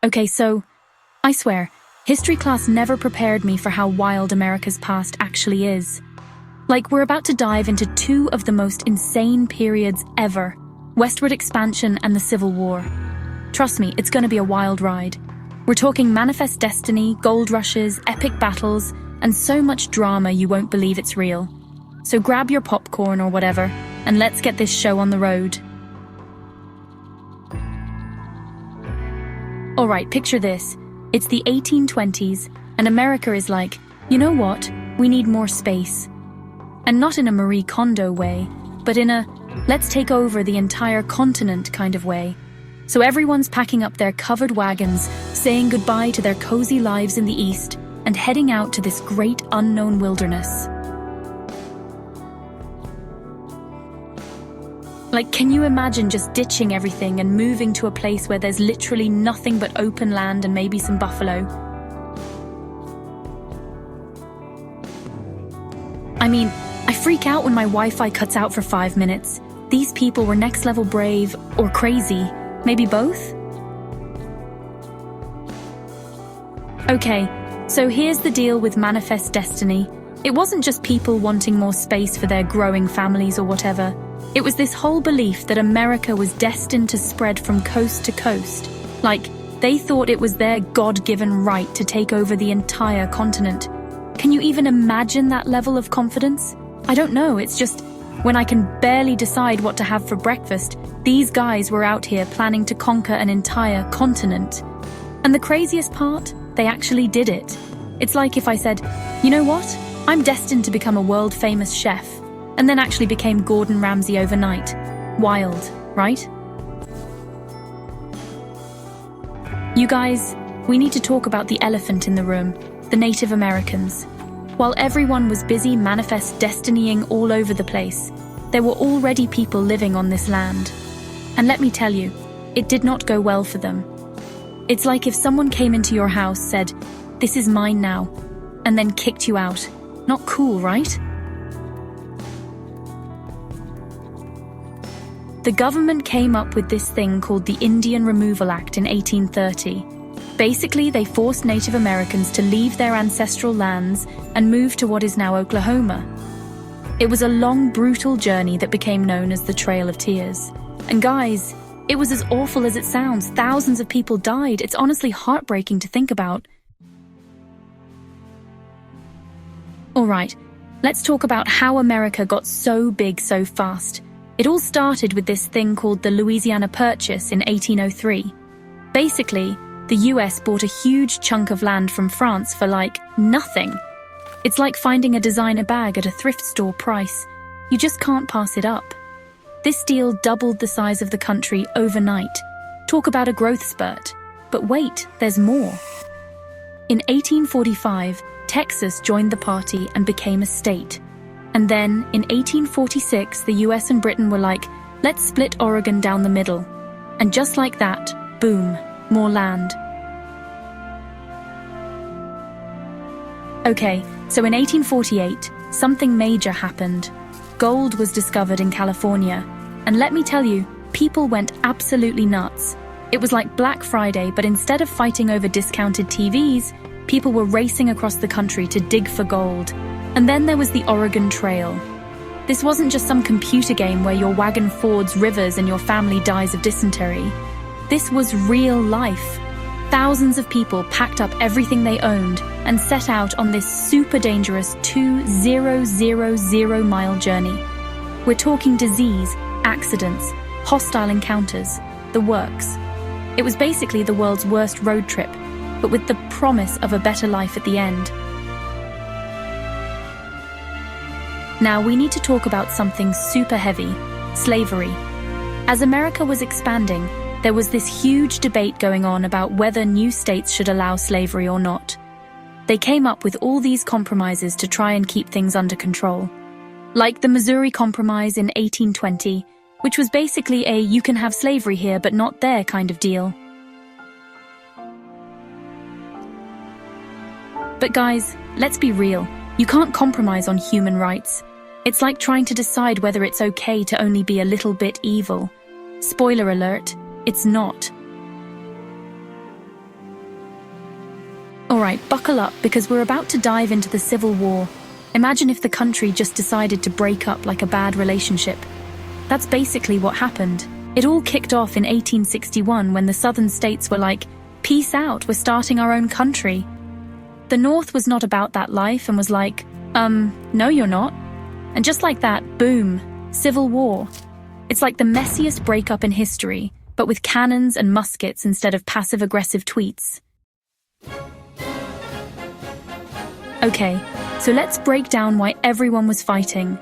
Okay, so, I swear, history class never prepared me for how wild America's past actually is. Like, we're about to dive into two of the most insane periods ever, westward expansion and the Civil War. Trust me, it's gonna be a wild ride. We're talking manifest destiny, gold rushes, epic battles, and so much drama you won't believe it's real. So grab your popcorn or whatever, and let's get this show on the road. Alright, picture this. It's the 1820s, and America is like, you know what? We need more space. And not in a Marie Kondo way, but in a, let's take over the entire continent kind of way. So everyone's packing up their covered wagons, saying goodbye to their cozy lives in the East, and heading out to this great unknown wilderness. Like, can you imagine just ditching everything and moving to a place where there's literally nothing but open land and maybe some buffalo? I mean, I freak out when my Wi-Fi cuts out for 5 minutes. These people were next level brave or crazy. Maybe both? Okay, so here's the deal with manifest destiny. It wasn't just people wanting more space for their growing families or whatever. It was this whole belief that America was destined to spread from coast to coast. Like, they thought it was their God-given right to take over the entire continent. Can you even imagine that level of confidence? I don't know, it's just, when I can barely decide what to have for breakfast, these guys were out here planning to conquer an entire continent. And the craziest part? They actually did it. It's like if I said, you know what? I'm destined to become a world-famous chef, and then actually became Gordon Ramsay overnight. Wild, right? You guys, we need to talk about the elephant in the room, the Native Americans. While everyone was busy manifest destinying all over the place, there were already people living on this land. And let me tell you, it did not go well for them. It's like if someone came into your house, said, "This is mine now," and then kicked you out. Not cool, right? The government came up with this thing called the Indian Removal Act in 1830. Basically, they forced Native Americans to leave their ancestral lands and move to what is now Oklahoma. It was a long, brutal journey that became known as the Trail of Tears. And guys, it was as awful as it sounds. Thousands of people died. It's honestly heartbreaking to think about. Alright, let's talk about how America got so big so fast. It all started with this thing called the Louisiana Purchase in 1803. Basically, the US bought a huge chunk of land from France for like nothing. It's like finding a designer bag at a thrift store price. You just can't pass it up. This deal doubled the size of the country overnight. Talk about a growth spurt. But wait, there's more. In 1845, Texas joined the party and became a state. And then, in 1846, the US and Britain were like, let's split Oregon down the middle. And just like that, boom, more land. Okay, so in 1848, something major happened. Gold was discovered in California. And let me tell you, people went absolutely nuts. It was like Black Friday, but instead of fighting over discounted TVs, people were racing across the country to dig for gold. And then there was the Oregon Trail. This wasn't just some computer game where your wagon fords rivers and your family dies of dysentery. This was real life. Thousands of people packed up everything they owned and set out on this super dangerous 2,000-mile journey. We're talking disease, accidents, hostile encounters, the works. It was basically the world's worst road trip, but with the promise of a better life at the end. Now we need to talk about something super heavy, slavery. As America was expanding, there was this huge debate going on about whether new states should allow slavery or not. They came up with all these compromises to try and keep things under control. Like the Missouri Compromise in 1820, which was basically a you can have slavery here but not there kind of deal. But guys, let's be real. You can't compromise on human rights. It's like trying to decide whether it's okay to only be a little bit evil. Spoiler alert, it's not. Alright, buckle up because we're about to dive into the Civil War. Imagine if the country just decided to break up like a bad relationship. That's basically what happened. It all kicked off in 1861 when the southern states were like, peace out, we're starting our own country. The North was not about that life and was like, no you're not. And just like that, boom, Civil War. It's like the messiest breakup in history, but with cannons and muskets instead of passive-aggressive tweets. Okay, so let's break down why everyone was fighting.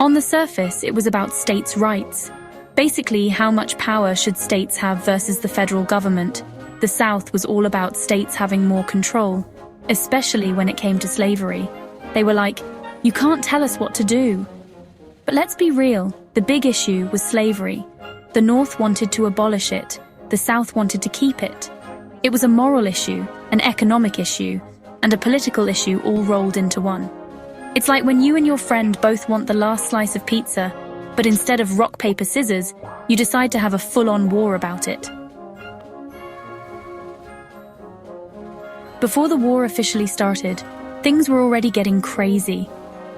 On the surface, it was about states' rights. Basically, how much power should states have versus the federal government. The South was all about states having more control, especially when it came to slavery. They were like, you can't tell us what to do. But let's be real, the big issue was slavery. The North wanted to abolish it, the South wanted to keep it. It was a moral issue, an economic issue, and a political issue all rolled into one. It's like when you and your friend both want the last slice of pizza, but instead of rock, paper, scissors, you decide to have a full-on war about it. Before the war officially started, things were already getting crazy.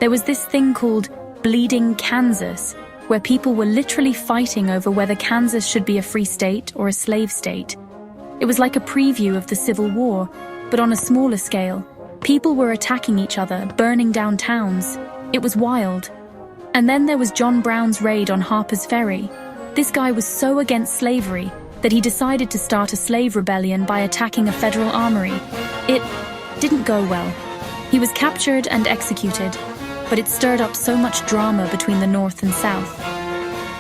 There was this thing called Bleeding Kansas, where people were literally fighting over whether Kansas should be a free state or a slave state. It was like a preview of the Civil War, but on a smaller scale. People were attacking each other, burning down towns. It was wild. And then there was John Brown's raid on Harper's Ferry. This guy was so against slavery that he decided to start a slave rebellion by attacking a federal armory. It didn't go well. He was captured and executed, but it stirred up so much drama between the North and South.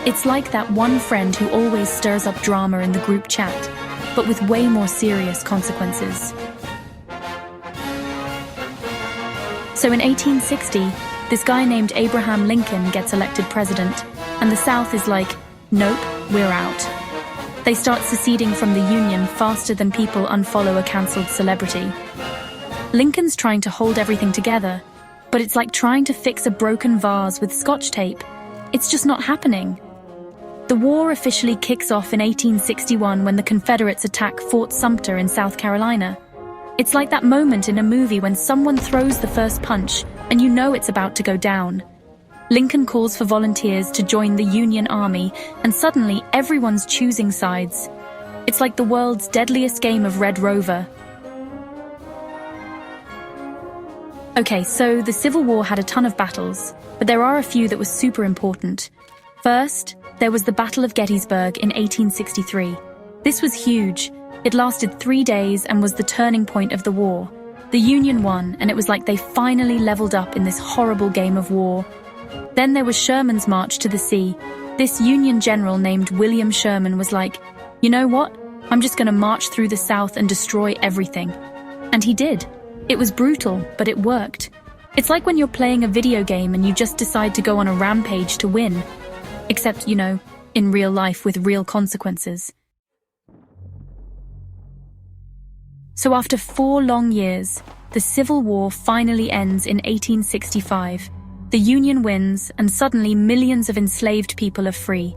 It's like that one friend who always stirs up drama in the group chat, but with way more serious consequences. So in 1860, this guy named Abraham Lincoln gets elected president, and the South is like, nope, we're out. They start seceding from the Union faster than people unfollow a cancelled celebrity. Lincoln's trying to hold everything together, but it's like trying to fix a broken vase with Scotch tape. It's just not happening. The war officially kicks off in 1861 when the Confederates attack Fort Sumter in South Carolina. It's like that moment in a movie when someone throws the first punch and you know it's about to go down. Lincoln calls for volunteers to join the Union Army, and suddenly everyone's choosing sides. It's like the world's deadliest game of Red Rover. Okay, so the Civil War had a ton of battles, but there are a few that were super important. First, there was the Battle of Gettysburg in 1863. This was huge. It lasted 3 days and was the turning point of the war. The Union won, and it was like they finally leveled up in this horrible game of war. Then there was Sherman's March to the Sea. This Union general named William Sherman was like, you know what? I'm just gonna march through the South and destroy everything. And he did. It was brutal, but it worked. It's like when you're playing a video game and you just decide to go on a rampage to win. Except, in real life with real consequences. So after 4 long years, the Civil War finally ends in 1865. The Union wins, and suddenly millions of enslaved people are free.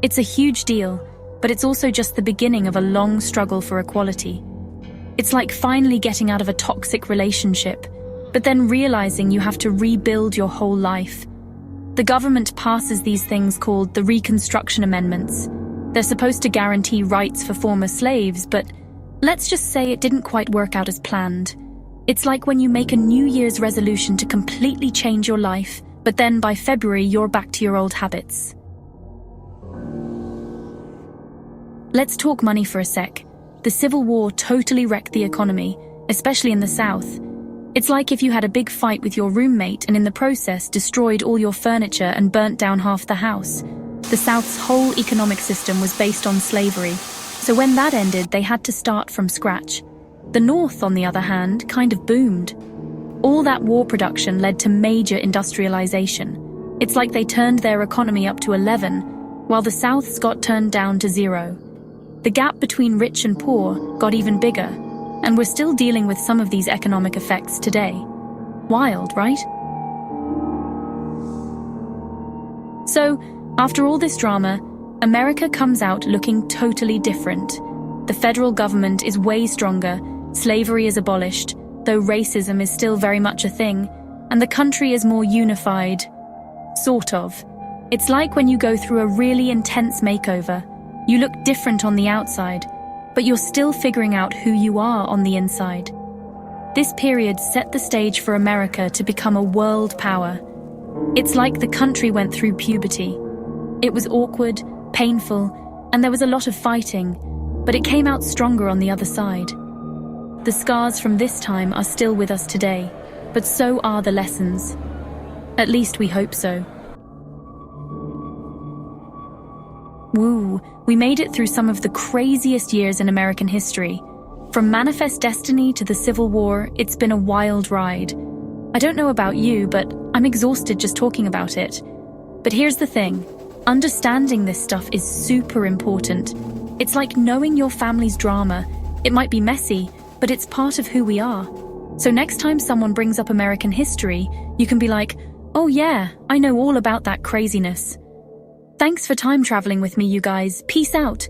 It's a huge deal, but it's also just the beginning of a long struggle for equality. It's like finally getting out of a toxic relationship, but then realizing you have to rebuild your whole life. The government passes these things called the Reconstruction Amendments. They're supposed to guarantee rights for former slaves, but let's just say it didn't quite work out as planned. It's like when you make a New Year's resolution to completely change your life, but then by February you're back to your old habits. Let's talk money for a sec. The Civil War totally wrecked the economy, especially in the South. It's like if you had a big fight with your roommate and in the process destroyed all your furniture and burnt down half the house. The South's whole economic system was based on slavery, so when that ended they had to start from scratch. The North, on the other hand, kind of boomed. All that war production led to major industrialization. It's like they turned their economy up to 11, while the South's got turned down to 0. The gap between rich and poor got even bigger, and we're still dealing with some of these economic effects today. Wild, right? So, after all this drama, America comes out looking totally different. The federal government is way stronger, slavery is abolished, though racism is still very much a thing, and the country is more unified. Sort of. It's like when you go through a really intense makeover. You look different on the outside, but you're still figuring out who you are on the inside. This period set the stage for America to become a world power. It's like the country went through puberty. It was awkward, painful, and there was a lot of fighting, but it came out stronger on the other side. The scars from this time are still with us today, but so are the lessons. At least we hope so. Woo, we made it through some of the craziest years in American history. From Manifest Destiny to the Civil War, it's been a wild ride. I don't know about you, but I'm exhausted just talking about it. But here's the thing. Understanding this stuff is super important. It's like knowing your family's drama. It might be messy, but it's part of who we are. So next time someone brings up American history, you can be like, oh yeah, I know all about that craziness. Thanks for time traveling with me, you guys. Peace out.